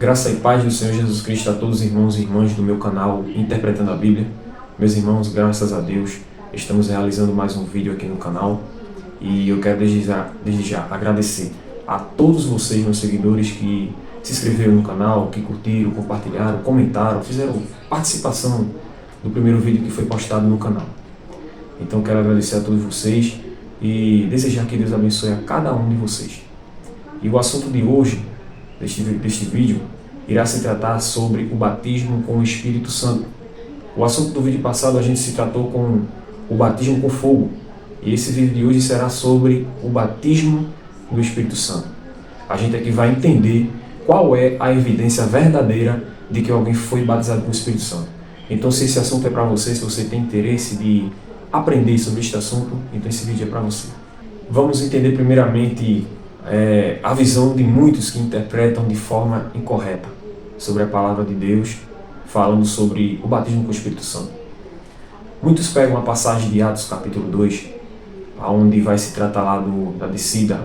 Graça e paz do Senhor Jesus Cristo a todos os irmãos e irmãs do meu canal Interpretando a Bíblia. Meus irmãos, graças a Deus, estamos realizando mais um vídeo aqui no canal e eu quero desde já agradecer a todos vocês, meus seguidores, que se inscreveram no canal, que curtiram, compartilharam, comentaram, fizeram participação do primeiro vídeo que foi postado no canal. Então quero agradecer a todos vocês e desejar que Deus abençoe a cada um de vocês. E o assunto de hoje, deste vídeo, irá se tratar sobre o batismo com o Espírito Santo. O assunto do vídeo passado a gente se tratou com o batismo com fogo. E esse vídeo de hoje será sobre o batismo do Espírito Santo. A gente aqui vai entender qual é a evidência verdadeira de que alguém foi batizado com o Espírito Santo. Então, se esse assunto é para você, se você tem interesse de aprender sobre este assunto, então esse vídeo é para você. Vamos entender primeiramente a visão de muitos que interpretam de forma incorreta sobre a palavra de Deus, falando sobre o batismo com o Espírito Santo. Muitos pegam a passagem de Atos capítulo 2, onde vai se tratar lá da descida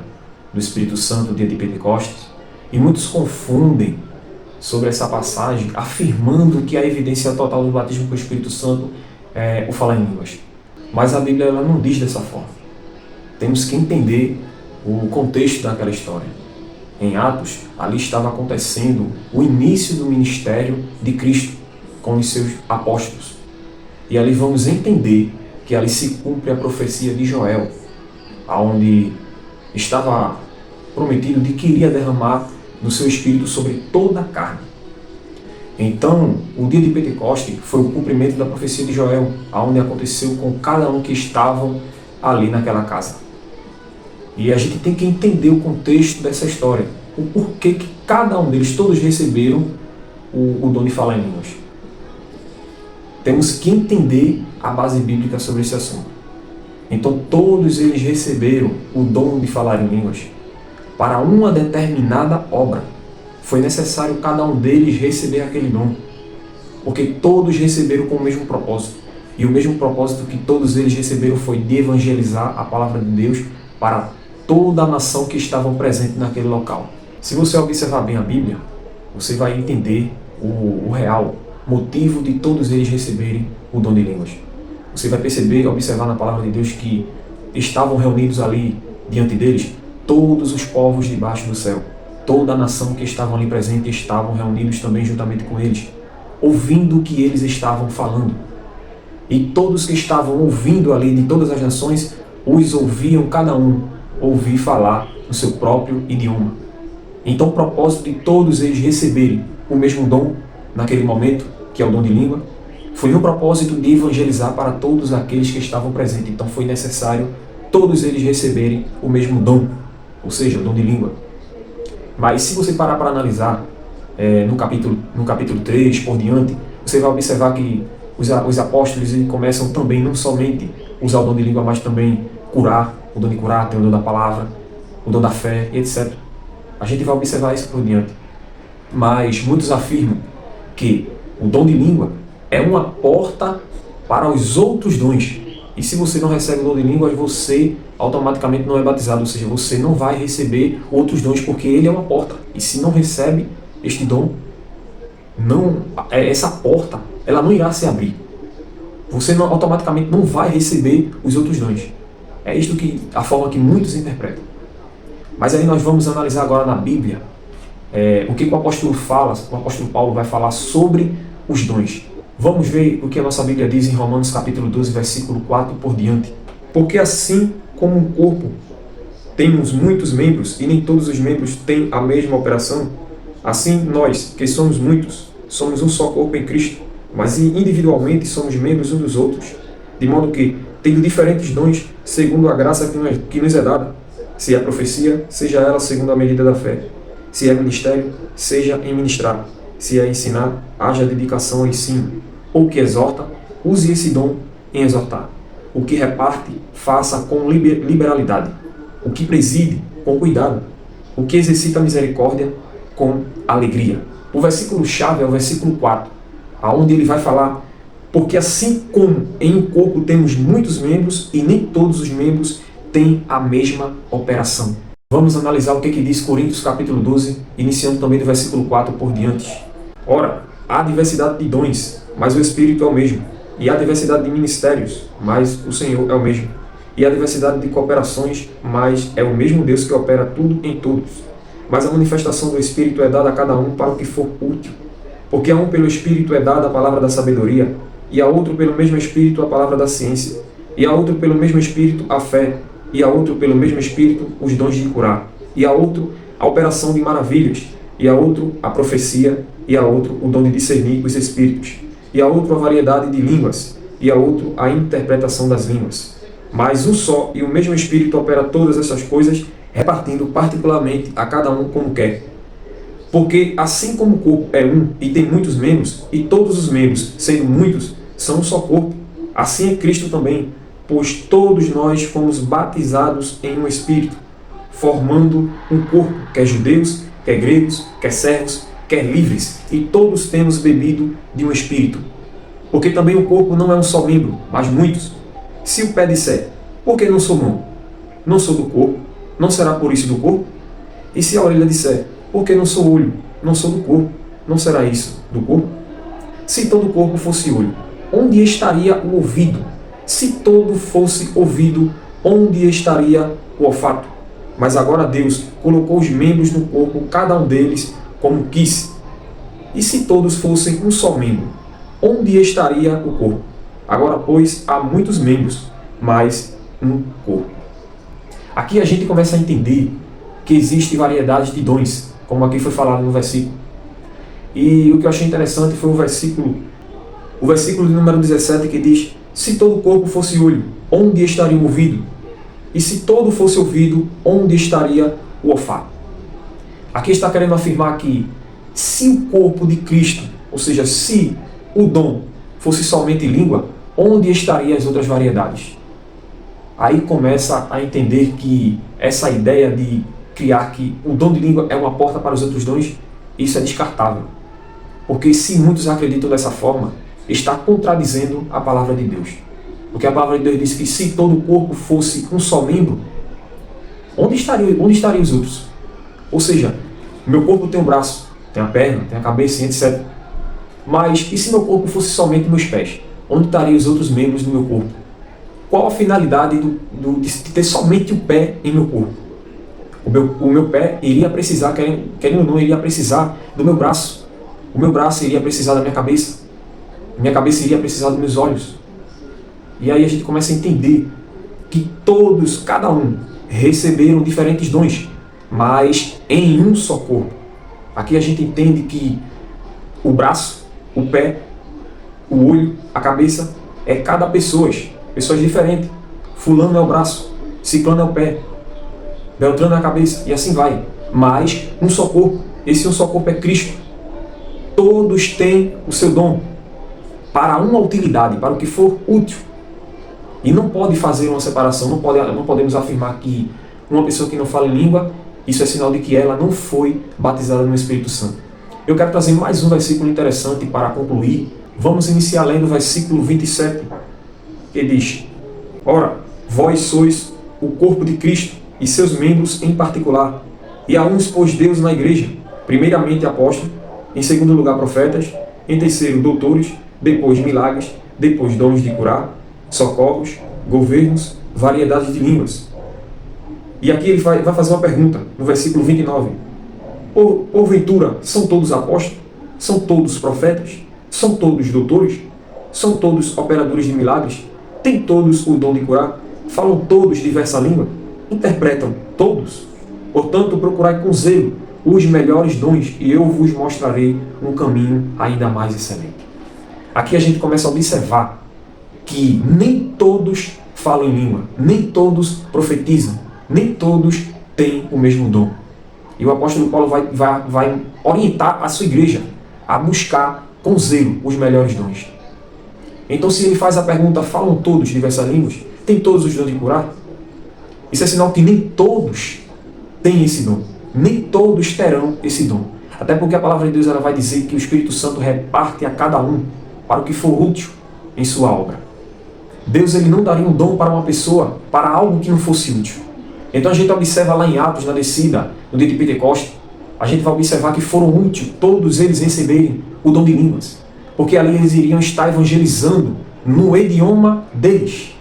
do Espírito Santo no dia de Pentecostes, e muitos confundem sobre essa passagem, afirmando que a evidência total do batismo com o Espírito Santo é o falar em línguas. Mas a Bíblia ela não diz dessa forma. Temos que entender o contexto daquela história. Em Atos, ali estava acontecendo o início do ministério de Cristo com os seus apóstolos. E ali vamos entender que ali se cumpre a profecia de Joel, onde estava prometido de que iria derramar do seu Espírito sobre toda a carne. Então, o dia de Pentecostes foi o cumprimento da profecia de Joel, onde aconteceu com cada um que estavam ali naquela casa. E a gente tem que entender o contexto dessa história, o porquê que cada um deles, todos receberam o dom de falar em línguas. Temos que entender a base bíblica sobre esse assunto. Então, todos eles receberam o dom de falar em línguas para uma determinada obra. Foi necessário cada um deles receber aquele dom, porque todos receberam com o mesmo propósito. E o mesmo propósito que todos eles receberam foi de evangelizar a palavra de Deus para toda a nação que estavam presente naquele local. Se você observar bem a Bíblia, você vai entender o real motivo de todos eles receberem o dom de línguas. Você vai perceber, observar na palavra de Deus que estavam reunidos ali diante deles todos os povos debaixo do céu. Toda a nação que estavam ali presente estavam reunidos também juntamente com eles, ouvindo o que eles estavam falando. E todos que estavam ouvindo ali de todas as nações, os ouviam cada um ouvir falar no seu próprio idioma. Então o propósito de todos eles receberem o mesmo dom naquele momento, que é o dom de língua, foi o propósito de evangelizar para todos aqueles que estavam presentes. Então foi necessário todos eles receberem o mesmo dom, ou seja, o dom de língua. Mas se você parar para analisar no capítulo 3 por diante, você vai observar que os apóstolos começam também não somente usar o dom de língua, mas também curar, o dom de curar, tem o dom da palavra, o dom da fé, etc. A gente vai observar isso por diante. Mas muitos afirmam que o dom de língua é uma porta para os outros dons. E se você não recebe o dom de línguas, você automaticamente não é batizado, ou seja, você não vai receber outros dons, porque ele é uma porta. E se não recebe este dom, essa porta ela não irá se abrir. Você automaticamente não vai receber os outros dons. É isto a forma que muitos interpretam. Mas aí nós vamos analisar agora na Bíblia o que o apóstolo fala, o apóstolo Paulo vai falar sobre os dons. Vamos ver o que a nossa Bíblia diz em Romanos capítulo 12, versículo 4 por diante. Porque assim como um corpo temos muitos membros e nem todos os membros têm a mesma operação, assim nós, que somos muitos, somos um só corpo em Cristo, mas individualmente somos membros uns dos outros, de modo que, tendo diferentes dons, segundo a graça que nos é dada, se é profecia, seja ela segundo a medida da fé, se é ministério, seja em ministrar, se é ensinar, haja dedicação ao ensino, ou que exorta, use esse dom em exortar, o que reparte, faça com liberalidade, o que preside, com cuidado, o que exercita a misericórdia, com alegria. O versículo-chave é o versículo 4, onde ele vai falar: porque assim como em um corpo temos muitos membros e nem todos os membros têm a mesma operação. Vamos analisar o que diz Coríntios capítulo 12, iniciando também do versículo 4 por diante. Ora, há diversidade de dons, mas o Espírito é o mesmo. E há diversidade de ministérios, mas o Senhor é o mesmo. E há diversidade de cooperações, mas é o mesmo Deus que opera tudo em todos. Mas a manifestação do Espírito é dada a cada um para o que for útil. Porque a um pelo Espírito é dada a palavra da sabedoria, e a outro pelo mesmo Espírito a palavra da ciência, e a outro pelo mesmo Espírito a fé, e a outro pelo mesmo Espírito os dons de curar, e a outro a operação de maravilhas, e a outro a profecia, e a outro o dom de discernir os espíritos, e a outro a variedade de línguas, e a outro a interpretação das línguas. Mas um só e o mesmo Espírito opera todas essas coisas, repartindo particularmente a cada um como quer. Porque assim como o corpo é um e tem muitos membros, e todos os membros, sendo muitos, são um só corpo, assim é Cristo também, pois todos nós fomos batizados em um Espírito, formando um corpo, quer judeus, quer gregos, quer servos, quer livres, e todos temos bebido de um Espírito. Porque também o corpo não é um só membro, mas muitos. Se o pé disser, por que não sou mão? Não sou do corpo, não será por isso do corpo? E se a orelha disser, por que não sou olho? Não sou do corpo, não será isso do corpo? Se todo o corpo fosse olho, onde estaria o ouvido? Se todo fosse ouvido, onde estaria o olfato? Mas agora Deus colocou os membros no corpo, cada um deles, como quis. E se todos fossem um só membro, onde estaria o corpo? Agora, pois, há muitos membros, mas um corpo. Aqui a gente começa a entender que existe variedade de dons, como aqui foi falado no versículo. E o que eu achei interessante foi o versículo de número 17, que diz: se todo o corpo fosse olho, onde estaria o ouvido? E se todo fosse ouvido, onde estaria o olfato? Aqui está querendo afirmar que se o corpo de Cristo, ou seja, se o dom fosse somente língua, onde estariam as outras variedades? Aí começa a entender que essa ideia de criar que o dom de língua é uma porta para os outros dons, isso é descartável. Porque se muitos acreditam dessa forma, está contradizendo a palavra de Deus. Porque a palavra de Deus diz que se todo o corpo fosse um só membro, onde estariam os outros? Ou seja, meu corpo tem um braço, tem a perna, tem a cabeça, etc. Mas e se meu corpo fosse somente meus pés? Onde estariam os outros membros do meu corpo? Qual a finalidade de ter somente o pé em meu corpo? O meu pé iria precisar, querendo ou não, iria precisar do meu braço. O meu braço iria precisar da minha cabeça. Minha cabeça iria precisar dos meus olhos. E aí a gente começa a entender que todos, cada um, receberam diferentes dons, mas em um só corpo. Aqui a gente entende que o braço, o pé, o olho, a cabeça, é cada pessoas diferentes. Fulano é o braço, ciclano é o pé, Beltrano é a cabeça, e assim vai. Mas um só corpo. Esse um só corpo é Cristo. Todos têm o seu dom para uma utilidade, para o que for útil. E não pode fazer uma separação, não podemos afirmar que uma pessoa que não fala em língua, isso é sinal de que ela não foi batizada no Espírito Santo. Eu quero trazer mais um versículo interessante para concluir. Vamos iniciar lendo o versículo 27, que diz: ora, vós sois o corpo de Cristo, e seus membros em particular. E a uns pôs Deus na igreja, primeiramente apóstolos, em segundo lugar profetas, em terceiro doutores, depois milagres, depois dons de curar, socorros, governos, variedade de línguas. E aqui ele vai fazer uma pergunta, no versículo 29. Porventura, são todos apóstolos? São todos profetas? São todos doutores? São todos operadores de milagres? Têm todos o dom de curar? Falam todos diversa língua? Interpretam todos? Portanto, procurai com zelo os melhores dons, e eu vos mostrarei um caminho ainda mais excelente. Aqui a gente começa a observar que nem todos falam em língua, nem todos profetizam, nem todos têm o mesmo dom. E o apóstolo Paulo vai orientar a sua igreja a buscar com zelo os melhores dons. Então, se ele faz a pergunta, falam todos diversas línguas? Têm todos os dons de curar? Isso é sinal que nem todos têm esse dom. Nem todos terão esse dom. Até porque a palavra de Deus ela vai dizer que o Espírito Santo reparte a cada um para o que for útil em sua obra. Deus ele não daria um dom para uma pessoa para algo que não fosse útil. Então a gente observa lá em Atos, na descida, no dia de Pentecostes, a gente vai observar que foram úteis todos eles receberem o dom de línguas, porque ali eles iriam estar evangelizando no idioma deles.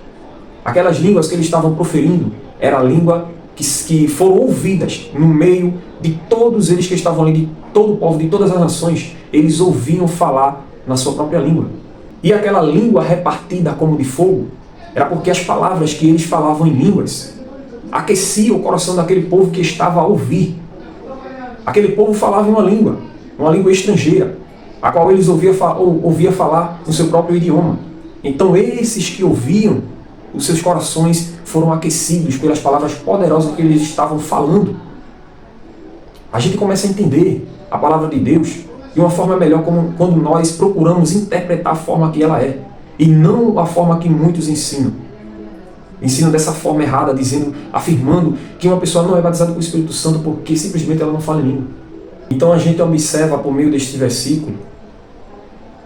Aquelas línguas que eles estavam proferindo era a língua que foram ouvidas no meio de todos eles que estavam ali, de todo o povo, de todas as nações. Eles ouviam falar na sua própria língua. E aquela língua repartida como de fogo era porque as palavras que eles falavam em línguas aqueciam o coração daquele povo que estava a ouvir. Aquele povo falava em uma língua estrangeira, a qual eles ouvia falar no seu próprio idioma. Então esses que ouviam, os seus corações foram aquecidos pelas palavras poderosas que eles estavam falando. A gente começa a entender a palavra de Deus de uma forma melhor quando nós procuramos interpretar a forma que ela é, e não a forma que muitos ensinam. Ensinam dessa forma errada, afirmando que uma pessoa não é batizada com o Espírito Santo porque simplesmente ela não fala em língua. Então a gente observa por meio deste versículo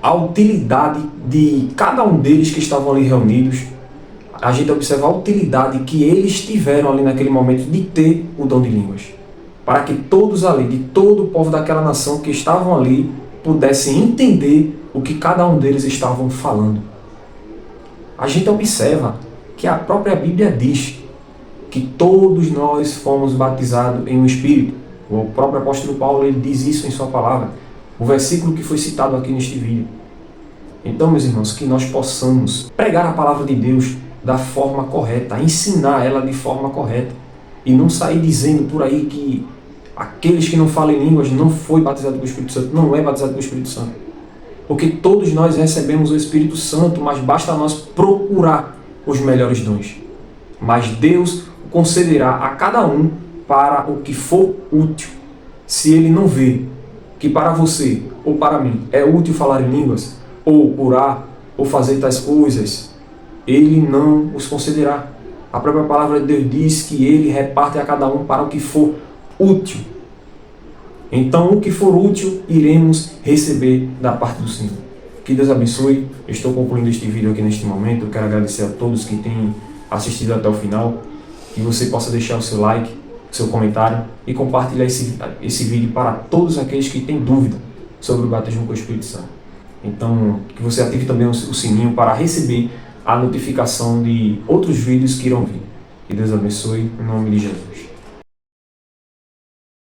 a utilidade de cada um deles que estavam ali reunidos. A gente observa a utilidade que eles tiveram ali naquele momento de ter o dom de línguas, para que todos ali, de todo o povo daquela nação que estavam ali, pudessem entender o que cada um deles estavam falando. A gente observa que a própria Bíblia diz que todos nós fomos batizados em um Espírito. O próprio apóstolo Paulo ele diz isso em sua palavra, o versículo que foi citado aqui neste vídeo. Então, meus irmãos, que nós possamos pregar a palavra de Deus da forma correta, ensinar ela de forma correta, e não sair dizendo por aí que aqueles que não falam em línguas não foi batizado com o Espírito Santo, não é batizado com o Espírito Santo. Porque todos nós recebemos o Espírito Santo, mas basta nós procurar os melhores dons. Mas Deus concederá a cada um para o que for útil. Se Ele não vê que para você ou para mim é útil falar em línguas, ou curar, ou fazer tais coisas, Ele não os concederá. A própria palavra de Deus diz que Ele reparte a cada um para o que for útil. Então, o que for útil, iremos receber da parte do Senhor. Que Deus abençoe. Eu estou concluindo este vídeo aqui neste momento. Eu quero agradecer a todos que têm assistido até o final. Que você possa deixar o seu like, o seu comentário e compartilhar esse vídeo para todos aqueles que têm dúvida sobre o batismo com o Espírito Santo. Então, que você ative também o sininho para receber a notificação de outros vídeos que irão vir. Que Deus abençoe, em nome de Jesus.